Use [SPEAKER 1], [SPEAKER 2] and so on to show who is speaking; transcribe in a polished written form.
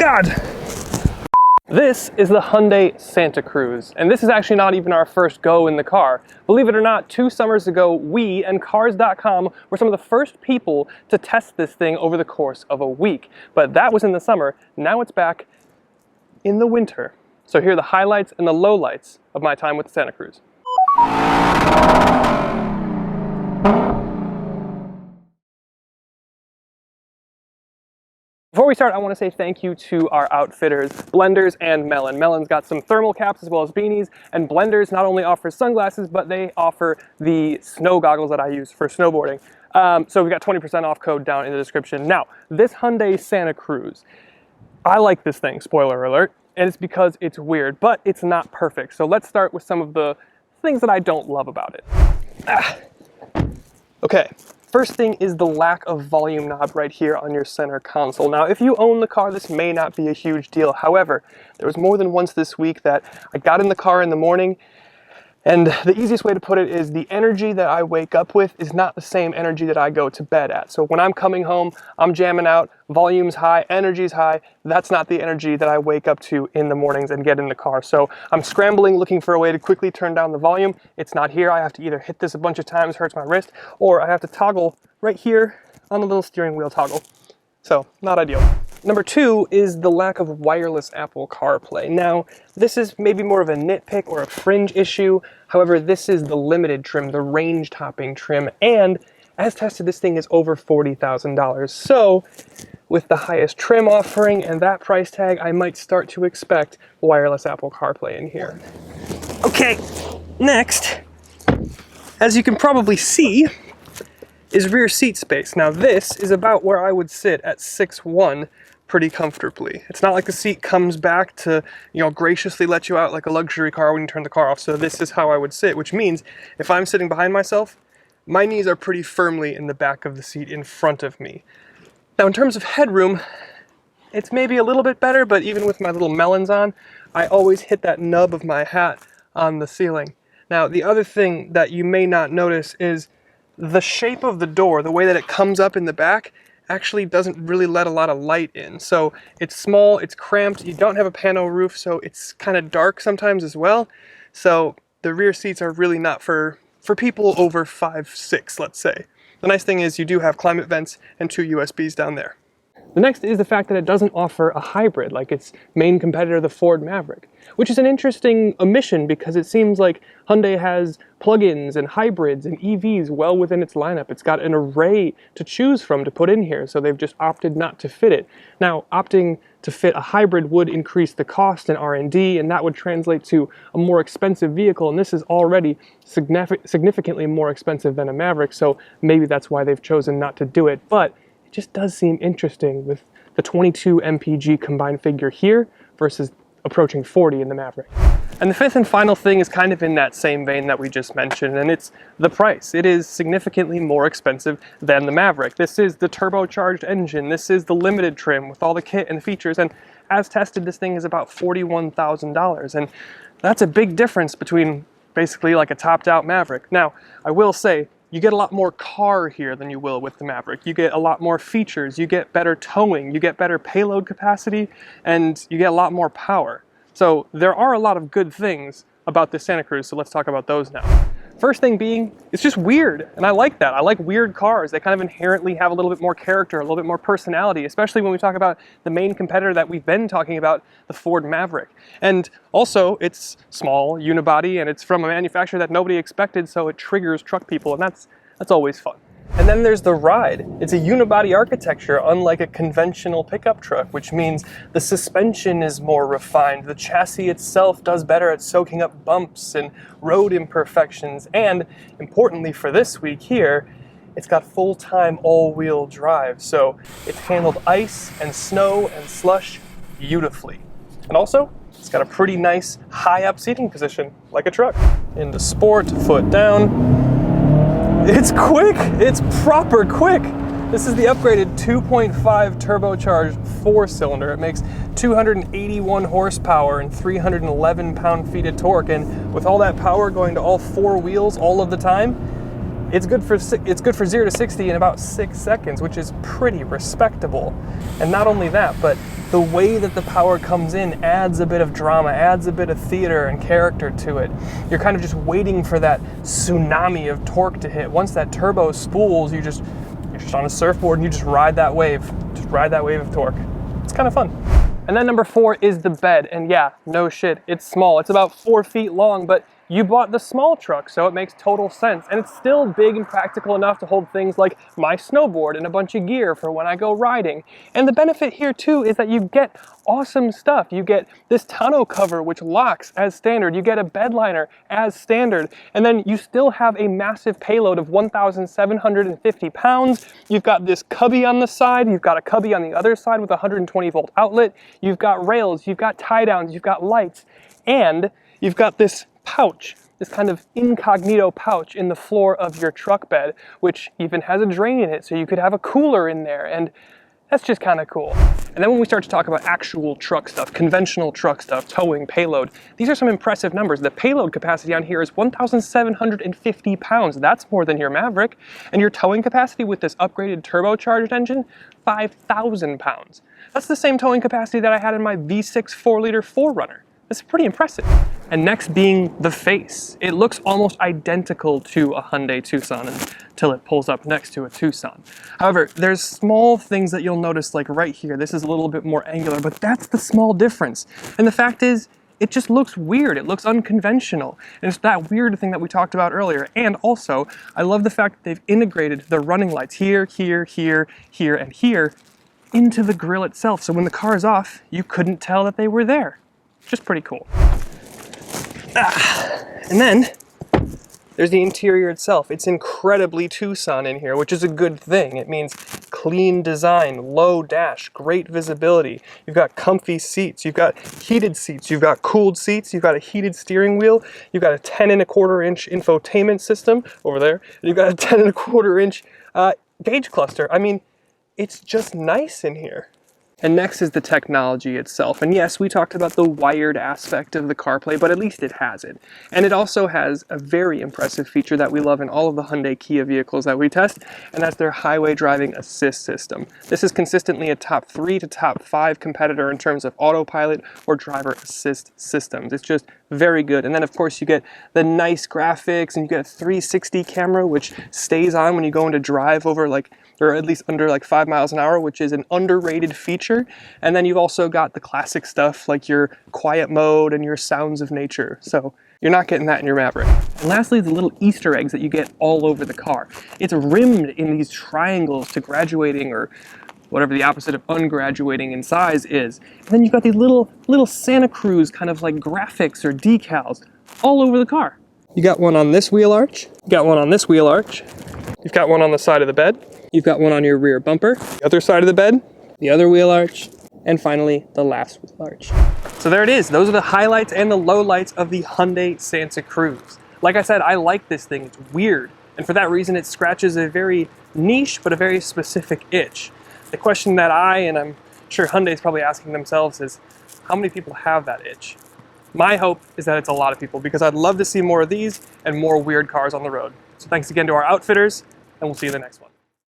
[SPEAKER 1] God! This is the Hyundai Santa Cruz, and this is actually not even our first go in the car. Believe it or not, 2 summers ago, we and Cars.com were some of the first people to test this thing over the course of a week. But that was in the summer. Now it's back in the winter. So here are the highlights and the lowlights of my time with the Santa Cruz. Before we start, I want to say thank you to our outfitters, Blenders and Melin. Melin's got some thermal caps as well as beanies, and Blenders not only offers sunglasses, but they offer the snow goggles that I use for snowboarding. So we've got 20% off code down in the description. Now, this Hyundai Santa Cruz, I like this thing, spoiler alert, and it's because it's weird, but it's not perfect. So let's start with some of the things that I don't love about it. Okay. First thing is the lack of volume knob right here on your center console. Now, if you own the car, this may not be a huge deal. However, there was more than once this week that I got in the car in the morning, and the easiest way to put it is the energy that I wake up with is not the same energy that I go to bed at. So when I'm coming home, I'm jamming out, volume's high, energy's high. That's not the energy that I wake up to in the mornings and get in the car. So I'm scrambling, looking for a way to quickly turn down the volume. It's not here. I have to either hit this a bunch of times, hurts my wrist, or I have to toggle right here on the little steering wheel toggle. So not ideal. Number 2 is the lack of wireless Apple CarPlay. Now, this is maybe more of a nitpick or a fringe issue. However, this is the limited trim, the range topping trim, and as tested, this thing is over $40,000. So with the highest trim offering and that price tag, I might start to expect wireless Apple CarPlay in here. Okay, next, as you can probably see, is rear seat space. Now this is about where I would sit at 6'1", pretty comfortably. It's not like the seat comes back to, graciously let you out like a luxury car when you turn the car off. So this is how I would sit, which means if I'm sitting behind myself, my knees are pretty firmly in the back of the seat in front of me. Now in terms of headroom, it's maybe a little bit better, but even with my little melons on, I always hit that nub of my hat on the ceiling. Now the other thing that you may not notice is the shape of the door, the way that it comes up in the back, actually doesn't really let a lot of light in. So it's small, it's cramped, you don't have a pano roof, so it's kind of dark sometimes as well. So the rear seats are really not for people over 5'6", let's say. The nice thing is you do have climate vents and 2 USBs down there. The next is the fact that it doesn't offer a hybrid like its main competitor, the Ford Maverick, which is an interesting omission because it seems like Hyundai has plug-ins and hybrids and EVs well within its lineup. It's got an array to choose from to put in here, so they've just opted not to fit it. Now, opting to fit a hybrid would increase the cost in R&D, and that would translate to a more expensive vehicle, and this is already significantly more expensive than a Maverick, so maybe that's why they've chosen not to do it. But it just does seem interesting with the 22 mpg combined figure here versus approaching 40 in the Maverick. And the fifth and final thing is kind of in that same vein that we just mentioned, and it's the price. It is significantly more expensive than the Maverick. This is the turbocharged engine. This is the limited trim with all the kit and features, and as tested, this thing is about $41,000, and that's a big difference between basically like a topped-out Maverick. Now, I will say, you get a lot more car here than you will with the Maverick. You get a lot more features, you get better towing, you get better payload capacity, and you get a lot more power. So there are a lot of good things about this Santa Cruz, so let's talk about those now. First thing being, it's just weird, and I like that. I like weird cars. They kind of inherently have a little bit more character, a little bit more personality, especially when we talk about the main competitor that we've been talking about, the Ford Maverick. And also, it's small, unibody, and it's from a manufacturer that nobody expected, so it triggers truck people, and that's always fun. And then there's the ride. It's a unibody architecture, unlike a conventional pickup truck, which means the suspension is more refined. The chassis itself does better at soaking up bumps and road imperfections. And importantly for this week here, it's got full-time all-wheel drive. So it's handled ice and snow and slush beautifully. And also, it's got a pretty nice high-up seating position, like a truck. Into sport, foot down. It's quick, it's proper quick. This is the upgraded 2.5 turbocharged 4-cylinder. It makes 281 horsepower and 311 pound-feet of torque. And with all that power going to all 4 wheels all of the time, It's good for 0 to 60 in about 6 seconds, which is pretty respectable. And not only that, but the way that the power comes in adds a bit of drama, adds a bit of theater and character to it. You're kind of just waiting for that tsunami of torque to hit. Once that turbo spools, you're just on a surfboard and you just ride that wave. Just ride that wave of torque. It's kind of fun. And then number 4 is the bed. And yeah, no shit, it's small. It's about 4 feet long, but you bought the small truck, so it makes total sense. And it's still big and practical enough to hold things like my snowboard and a bunch of gear for when I go riding. And the benefit here too is that you get awesome stuff. You get this tonneau cover, which locks as standard. You get a bed liner as standard. And then you still have a massive payload of 1,750 pounds. You've got this cubby on the side. You've got a cubby on the other side with a 120 volt outlet. You've got rails. You've got tie downs. You've got lights. And you've got this pouch, this kind of incognito pouch in the floor of your truck bed, which even has a drain in it, so you could have a cooler in there, and that's just kind of cool. And then when we start to talk about actual truck stuff, conventional truck stuff, towing, payload, these are some impressive numbers. The payload capacity on here is 1,750 pounds. That's more than your Maverick. And your towing capacity with this upgraded turbocharged engine, 5,000 pounds. That's the same towing capacity that I had in my V6 4-liter 4Runner. That's pretty impressive. And next being the face. It looks almost identical to a Hyundai Tucson until it pulls up next to a Tucson. However, there's small things that you'll notice, like right here. This is a little bit more angular, but that's the small difference. And the fact is, it just looks weird. It looks unconventional. And it's that weird thing that we talked about earlier. And also, I love the fact that they've integrated the running lights here, here, here, here, and here into the grille itself. So when the car is off, you couldn't tell that they were there. Just pretty cool. And then there's the interior itself. It's incredibly Tucson in here, which is a good thing. It means clean design, low dash, great visibility. You've got comfy seats, you've got heated seats, you've got cooled seats, you've got a heated steering wheel, you've got a 10¼ inch infotainment system over there, and you've got a 10¼ inch gauge cluster. I mean, it's just nice in here. And next is the technology itself. And yes, we talked about the wired aspect of the CarPlay, but at least it has it. And it also has a very impressive feature that we love in all of the Hyundai Kia vehicles that we test, and that's their highway driving assist system. This is consistently a top 3 to top 5 competitor in terms of autopilot or driver assist systems. It's just very good. And then of course you get the nice graphics, and you get a 360 camera, which stays on when you go into drive over or at least under 5 miles an hour, which is an underrated feature. And then you've also got the classic stuff like your quiet mode and your sounds of nature. So you're not getting that in your Maverick. And lastly, the little Easter eggs that you get all over the car. It's rimmed in these triangles to graduating, or whatever the opposite of ungraduating in size is. And then you've got these little Santa Cruz kind of like graphics or decals all over the car. You got one on this wheel arch, you got one on this wheel arch, you've got one on the side of the bed, you've got one on your rear bumper, the other side of the bed, the other wheel arch, and finally the last wheel arch. So there it is. Those are the highlights and the lowlights of the Hyundai Santa Cruz. Like I said, I like this thing. It's weird. And for that reason, it scratches a very niche but a very specific itch. The question that I, and I'm sure Hyundai's probably asking themselves, is how many people have that itch? My hope is that it's a lot of people, because I'd love to see more of these and more weird cars on the road. So thanks again to our outfitters, and we'll see you in the next one.